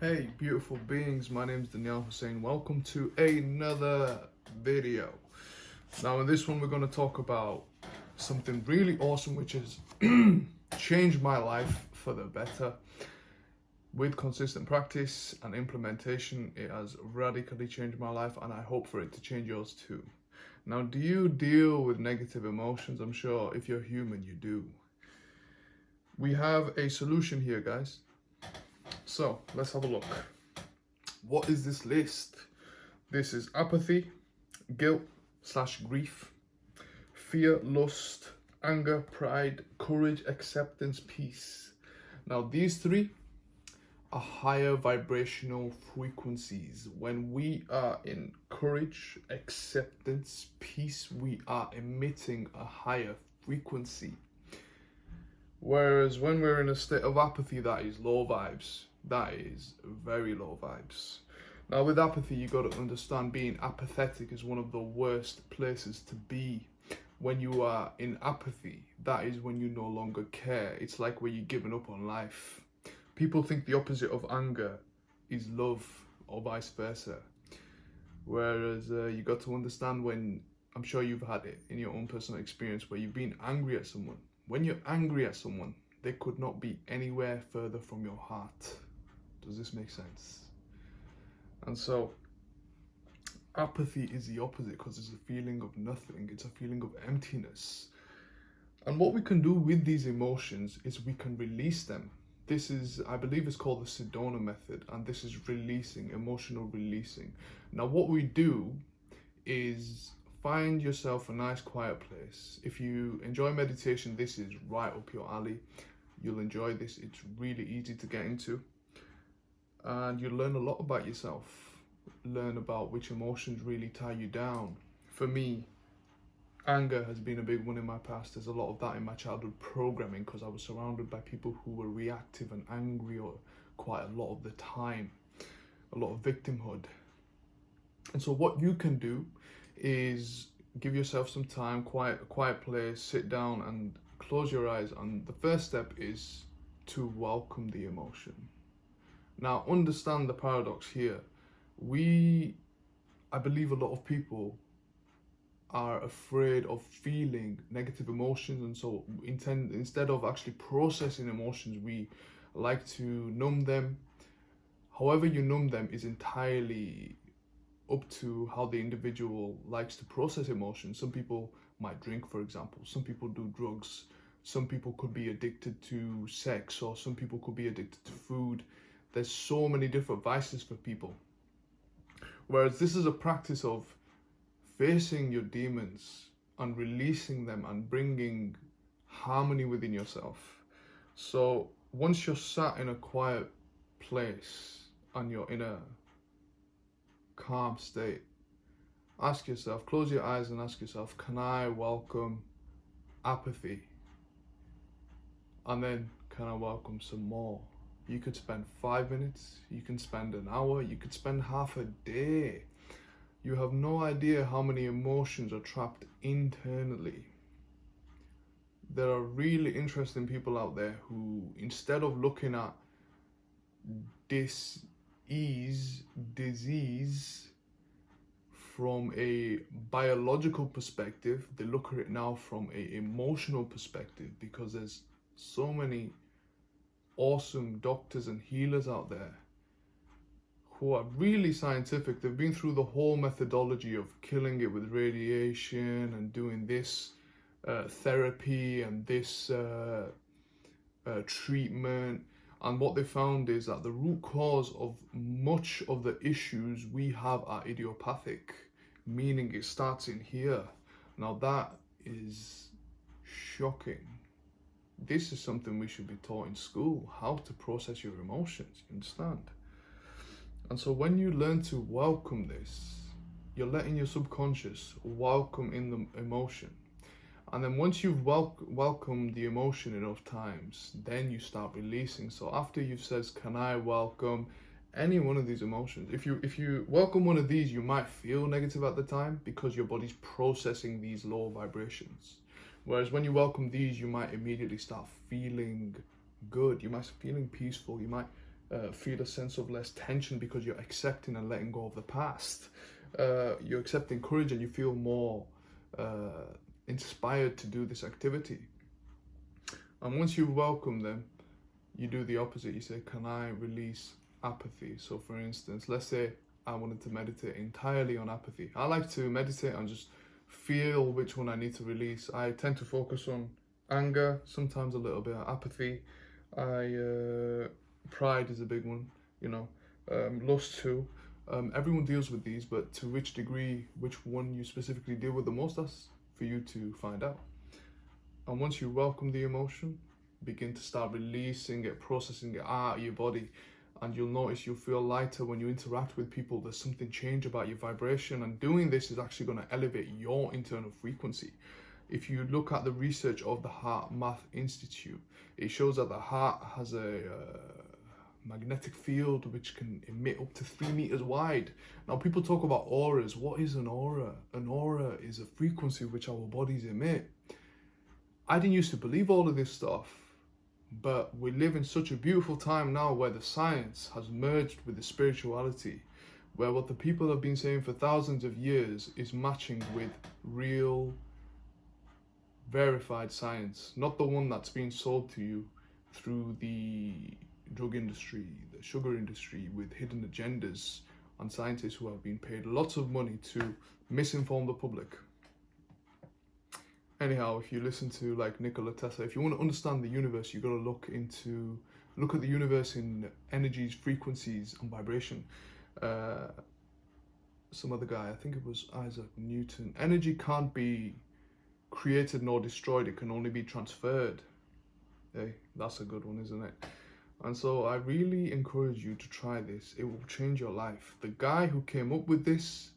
Hey beautiful beings, my name is Daniel Hussein. Welcome to another video. Now in this one we're going to talk about something really awesome which has changed my life for the better. With consistent practice and implementation, it has radically changed my life, and I hope for it to change yours too. Now, do you deal with negative emotions? I'm sure if you're human you do. We have a solution here, guys. So let's have a look. What is this list? This is apathy, guilt/grief, fear, lust, anger, pride, courage, acceptance, peace. Now these three are higher vibrational frequencies. When we are in courage, acceptance, peace, we are emitting a higher frequency. Whereas when we're in a state of apathy, that is low vibes. That is very low vibes. Now with apathy, you got to understand being apathetic is one of the worst places to be. When you are in apathy, that is when you no longer care. It's like where you're giving up on life. People think the opposite of anger is love, or vice versa. Whereas you got to understand, when I'm sure you've had it in your own personal experience where you've been angry at someone. When you're angry at someone, they could not be anywhere further from your heart. Does this make sense? And so apathy is the opposite, because it's a feeling of nothing. It's a feeling of emptiness. And what we can do with these emotions is we can release them. This is, I believe it's called the Sedona method, and this is releasing, emotional releasing. Now what we do is find yourself a nice quiet place. If you enjoy meditation, this is right up your alley. You'll enjoy this. It's really easy to get into. And you'll learn a lot about yourself. Learn about which emotions really tie you down. For me, anger has been a big one in my past. There's a lot of that in my childhood programming, because I was surrounded by people who were reactive and angry or quite a lot of the time. A lot of victimhood. And so what you can do is give yourself some time, a quiet place, sit down and close your eyes. And the first step is to welcome the emotion. Now understand the paradox here. I believe a lot of people are afraid of feeling negative emotions, and so instead of actually processing emotions, we like to numb them. However you numb them is entirely up to how the individual likes to process emotions. Some people might drink, for example. Some people do drugs. Some people could be addicted to sex, or some people could be addicted to food. There's so many different vices for people. Whereas this is a practice of facing your demons and releasing them and bringing harmony within yourself. So once you're sat in a quiet place and you're in a calm state, ask yourself, close your eyes and ask yourself, can I welcome apathy? And then, can I welcome some more? You could spend 5 minutes, you can spend an hour, you could spend half a day. You have no idea how many emotions are trapped internally. There are really interesting people out there who, instead of looking at disease from a biological perspective, they look at it now from an emotional perspective, because there's so many awesome doctors and healers out there who are really scientific. They've been through the whole methodology of killing it with radiation and doing this therapy and this treatment. And what they found is that the root cause of much of the issues we have are idiopathic, meaning it starts in here. Now that is shocking. This is something we should be taught in school, how to process your emotions, you understand? And so when you learn to welcome this, you're letting your subconscious welcome in the emotion. And then once you've welcomed the emotion enough times, then you start releasing. So after you've said, can I welcome any one of these emotions? If you welcome one of these, you might feel negative at the time because your body's processing these low vibrations. Whereas when you welcome these, you might immediately start feeling good. You might be feeling peaceful. You might feel a sense of less tension because you're accepting and letting go of the past. You're accepting courage and you feel more inspired to do this activity. And once you welcome them, you do the opposite. You say, can I release apathy? So for instance, let's say I wanted to meditate entirely on apathy. I like to meditate and just feel which one I need to release. I tend to focus on anger, sometimes a little bit of apathy. Pride is a big one, lust too. Everyone deals with these, but to which degree, which one you specifically deal with the most, that's for you to find out. And once you welcome the emotion, begin to start releasing it, processing it out of your body, and you'll notice you'll feel lighter when you interact with people. There's something change about your vibration, and doing this is actually going to elevate your internal frequency. If you look at the research of the HeartMath Institute, it shows that the heart has a magnetic field which can emit up to 3 meters wide. Now, people talk about auras. What is an aura? An aura is a frequency which our bodies emit. I didn't used to believe all of this stuff, but we live in such a beautiful time now where the science has merged with the spirituality, where what the people have been saying for thousands of years is matching with real, verified science, not the one that's being sold to you through the drug industry, the sugar industry, with hidden agendas, and scientists who have been paid lots of money to misinform the public. Anyhow, if you listen to like Nikola Tesla, if you want to understand the universe, you got to look at the universe in energies, frequencies, and vibration. Some other guy, I think it was Isaac Newton. Energy can't be created nor destroyed; it can only be transferred. Hey, that's a good one, isn't it? And so I really encourage you to try this. It will change your life. The guy who came up with this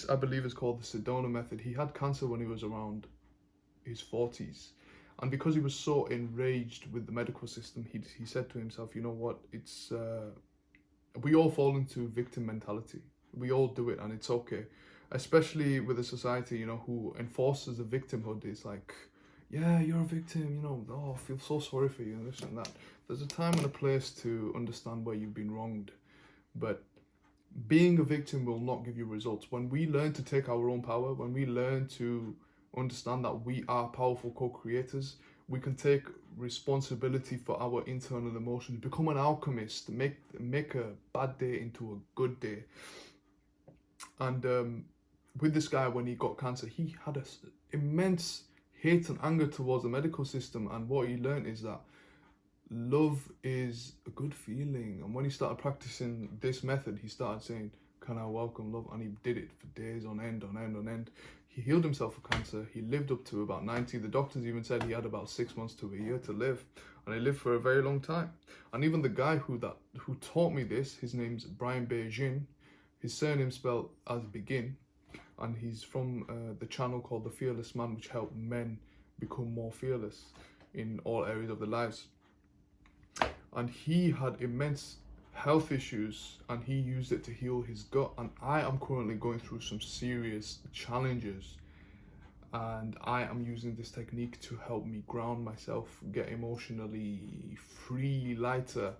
I believe is called the Sedona method. He had cancer when he was around his 40s, and because he was so enraged with the medical system, he said to himself, you know what, it's we all fall into victim mentality. We all do it, and it's okay, especially with a society who enforces the victimhood. It's like, yeah, you're a victim, oh, I feel so sorry for you, and this and that. There's a time and a place to understand where you've been wronged, but being a victim will not give you results. When we learn to take our own power, when we learn to understand that we are powerful co-creators, we can take responsibility for our internal emotions, become an alchemist, make a bad day into a good day. And with this guy, when he got cancer, he had an immense hate and anger towards the medical system, and what he learned is that love is a good feeling. And when he started practicing this method, he started saying, can I welcome love? And he did it for days on end, on end, on end. He healed himself of cancer. He lived up to about 90. The doctors even said he had about 6 months to a year to live, and he lived for a very long time. And even the guy who taught me this, his name's Brian Beijing. His surname spelled as Begin, and he's from the channel called The Fearless Man, which helped men become more fearless in all areas of their lives. And he had immense health issues, and he used it to heal his gut. And I am currently going through some serious challenges, and I am using this technique to help me ground myself, get emotionally free, lighter.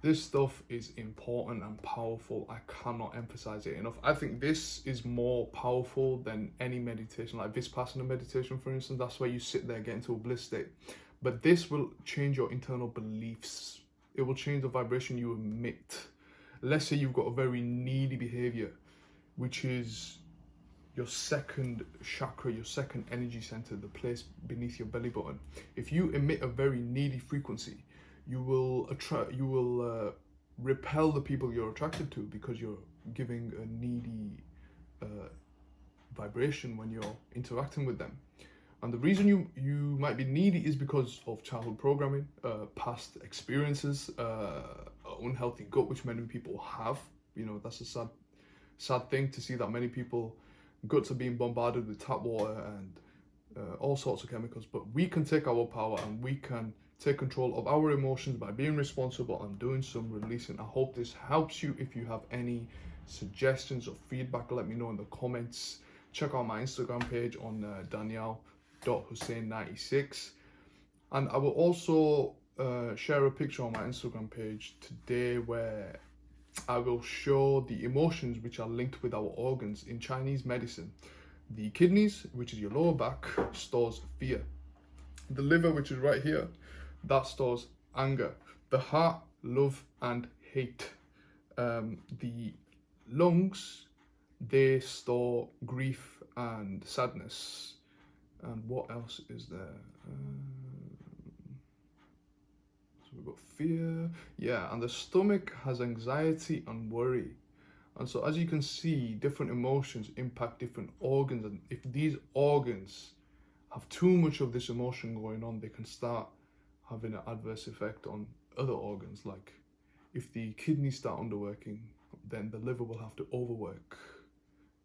This stuff is important and powerful. I cannot emphasize it enough. I think this is more powerful than any meditation, like Vipassana meditation, for instance. That's where you sit there, get into a bliss state. But this will change your internal beliefs. It will change the vibration you emit. Let's say you've got a very needy behavior, which is your second chakra, your second energy center, the place beneath your belly button. If you emit a very needy frequency, you will repel the people you're attracted to, because you're giving a needy vibration when you're interacting with them. And the reason you might be needy is because of childhood programming, past experiences, unhealthy gut, which many people have. That's a sad thing to see, that many people guts are being bombarded with tap water and all sorts of chemicals. But we can take our power, and we can take control of our emotions by being responsible and doing some releasing. I hope this helps you. If you have any suggestions or feedback, let me know in the comments. Check out my Instagram page on Daniel.Hussein96, and I will also share a picture on my Instagram page today where I will show the emotions which are linked with our organs in Chinese medicine. The kidneys, which is your lower back, stores fear. The liver, which is right here, that stores anger. The heart, love and hate. The lungs, they store grief and sadness. And what else is there? So we've got fear. Yeah, and the stomach has anxiety and worry. And so as you can see, different emotions impact different organs. And if these organs have too much of this emotion going on, they can start having an adverse effect on other organs. Like if the kidneys start underworking, then the liver will have to overwork,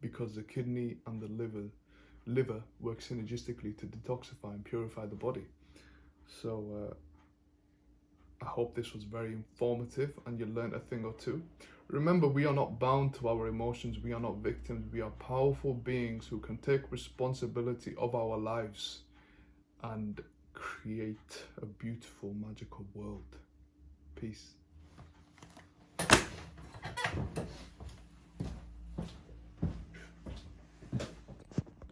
because the kidney and the liver work synergistically to detoxify and purify the body. So I hope this was very informative and you learned a thing or two. Remember, we are not bound to our emotions. We are not victims. We are powerful beings who can take responsibility of our lives and create a beautiful, magical world. Peace.